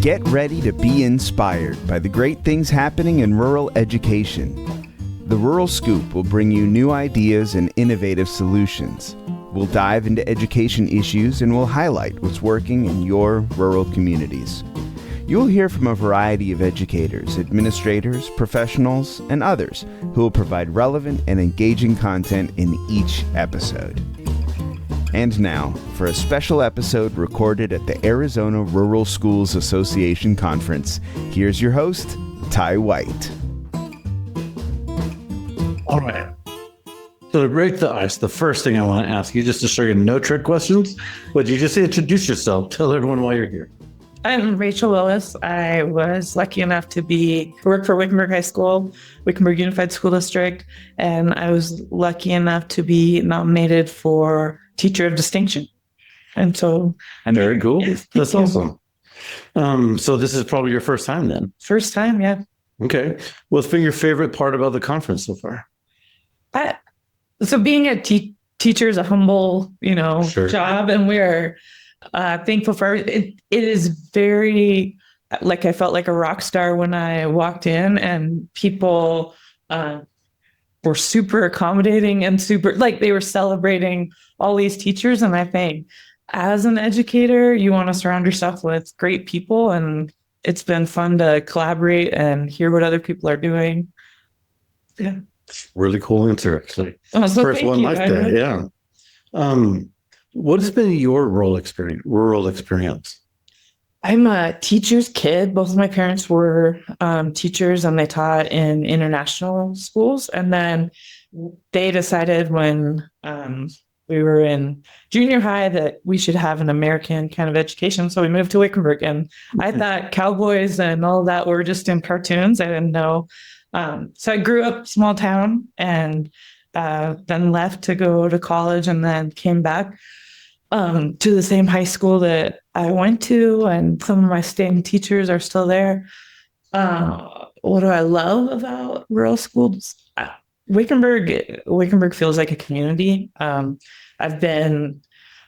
Get ready to be inspired by the great things happening in rural education. The Rural Scoop will bring you new ideas and innovative solutions. We'll dive into education issues and we'll highlight what's working in your rural communities. You'll hear from a variety of educators, administrators, professionals, and others who will provide relevant and engaging content in each episode. And now, for a special episode recorded at the Arizona Rural Schools Association Conference, here's your host, Ty White. All right. So to break the ice, the first thing I want to ask you, just to show you no trick questions, would you just introduce yourself? Tell everyone why you're here. I'm Rachel Willis. I was lucky enough to work for Wickenburg High School, Wickenburg Unified School District, and I was lucky enough to be nominated for Teacher of Distinction. And so... Very cool. That's awesome. So this is probably your first time then? First time, yeah. Okay. What's been your favorite part about the conference so far? So being a teacher is a humble, Sure. job, and we're thankful for it. It is very, I felt like a rock star when I walked in, and people were super accommodating and they were celebrating all these teachers. And I think as an educator, you want to surround yourself with great people, and it's been fun to collaborate and hear what other people are doing. Yeah. Really cool answer, actually. So first one like that, yeah. What has been your rural experience? I'm a teacher's kid. Both of my parents were teachers, and they taught in international schools. And then they decided when we were in junior high that we should have an American kind of education. So we moved to Wickenburg, and I thought cowboys and all that were just in cartoons. I didn't know. So I grew up small town, and then left to go to college, and then came back to the same high school that I went to, and some of my staying teachers are still there. What do I love about rural schools? Wickenburg feels like a community. I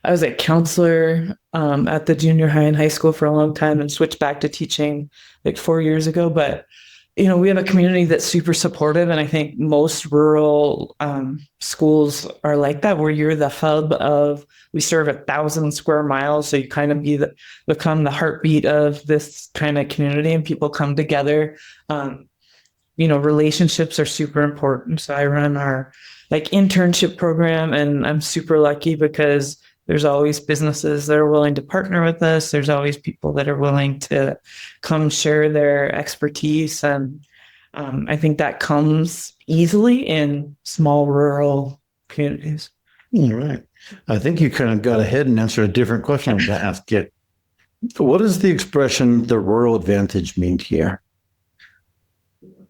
was a counselor at the junior high and high school for a long time, and switched back to teaching 4 years ago. But we have a community that's super supportive, and I think most rural schools are like that, where you're the hub of. We serve 1,000 square miles, so you kind of become the heartbeat of this kind of community, and people come together. Relationships are super important. So I run our internship program, and I'm super lucky because there's always businesses that are willing to partner with us. There's always people that are willing to come share their expertise. And I think that comes easily in small rural communities. All right. I think you kind of got ahead and answered a different question I'm going to ask you. What does the expression "the rural advantage" mean to you?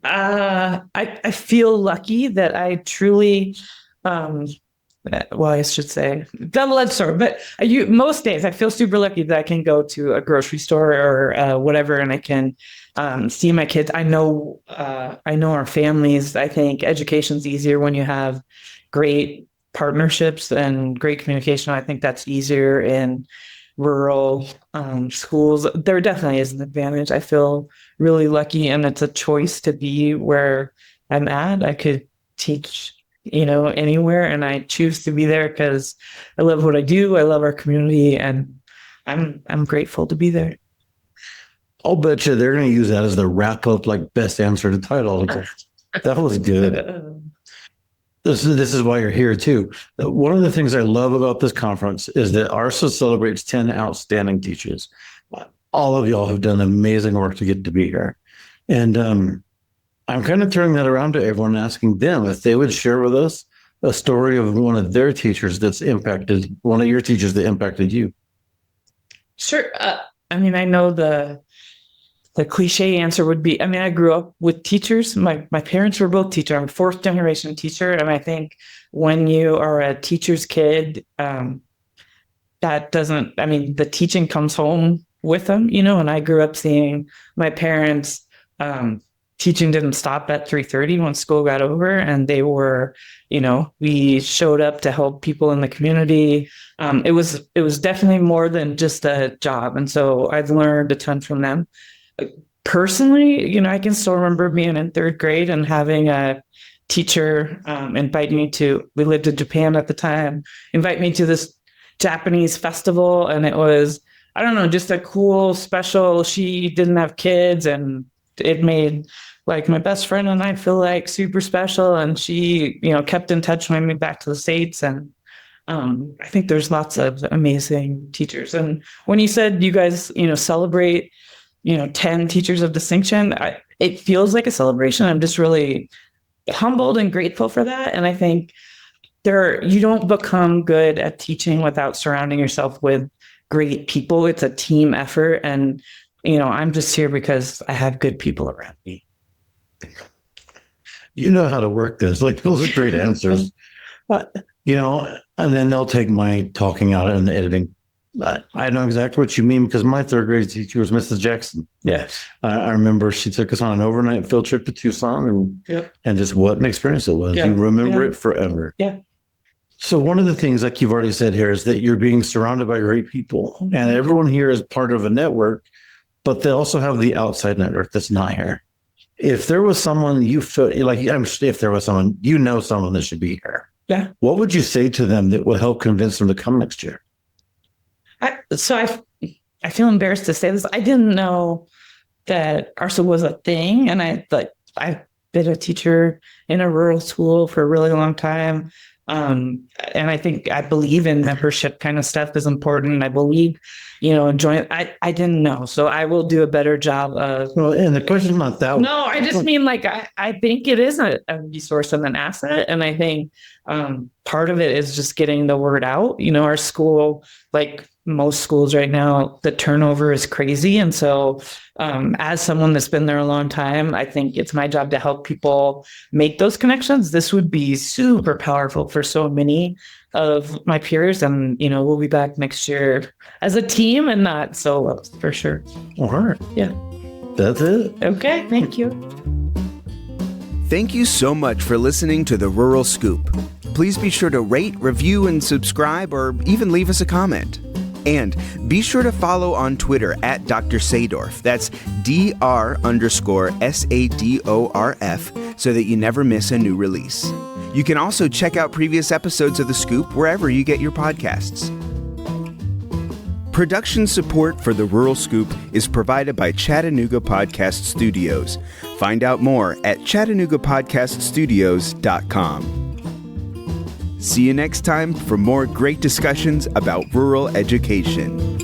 I feel lucky that I truly, I should say double-edged sword, but most days I feel super lucky that I can go to a grocery store or whatever, and I can see my kids. I know our families. I think education's easier when you have great partnerships and great communication. I think that's easier in rural schools. There definitely is an advantage. I feel really lucky, and it's a choice to be where I'm at. I could teach anywhere, and I choose to be there because I love what I do. I love our community, and I'm grateful to be there. I'll bet you they're going to use that as the wrap up, best answer to title. That was good. This is why you're here too. One of the things I love about this conference is that ARSA celebrates 10 outstanding teachers. All of y'all have done amazing work to get to be here. And I'm kind of turning that around to everyone and asking them if they would share with us a story of one of your teachers that impacted you. Sure. I know the cliche answer would be, I grew up with teachers. My parents were both teachers. I'm a fourth generation teacher. And I think when you are a teacher's kid, the teaching comes home with them, and I grew up seeing my parents teaching didn't stop at 3:30 when school got over, and they were, we showed up to help people in the community. It was definitely more than just a job. And so I've learned a ton from them. Personally, I can still remember being in third grade and having a teacher invite me to, we lived in Japan at the time, invite me to this Japanese festival. And it was, I don't know, just a cool, special, she didn't have kids, and it made like my best friend and I feel like super special. And she, kept in touch when I moved back to the States. And I think there's lots of amazing teachers. And when you said you guys, celebrate, 10 teachers of distinction, it feels like a celebration. I'm just really humbled and grateful for that. And I think you don't become good at teaching without surrounding yourself with great people. It's a team effort. And, I'm just here because I have good people around me. You know how to work this. Like, those are great answers. But, and then they'll take my talking out and the editing. But I know exactly what you mean, because my third grade teacher was Mrs. Jackson. Yes. I remember she took us on an overnight field trip to Tucson, and just what an experience it was. You remember it forever. Yeah. So one of the things, like you've already said here, is that you're being surrounded by great people, and everyone here is part of a network, but they also have the outside network that's not here. If there was someone you feel like, if there was someone, someone that should be here. Yeah. What would you say to them that would help convince them to come next year? I feel embarrassed to say this. I didn't know that ARSA was a thing. And I've been a teacher in a rural school for a really long time. And I believe in membership kind of stuff is important. I believe, join. I didn't know. So I will do a better job of. Well, and the question's not that. No, I just mean I think it is a resource and an asset. And I think part of it is just getting the word out. Our school, like most schools right now, the turnover is crazy. And so as someone that's been there a long time, I think it's my job to help people make those connections. This would be super powerful for so many of my peers. And, we'll be back next year as a team and not solo, for sure. All right. Yeah. That's it. Okay. Thank you. Thank you so much for listening to The Rural Scoop. Please be sure to rate, review, and subscribe, or even leave us a comment. And be sure to follow on Twitter at Dr. Sadorf. That's Dr_SADORF, so that you never miss a new release. You can also check out previous episodes of The Scoop wherever you get your podcasts. Production support for The Rural Scoop is provided by Chattanooga Podcast Studios. Find out more at ChattanoogaPodcastStudios.com. See you next time for more great discussions about rural education.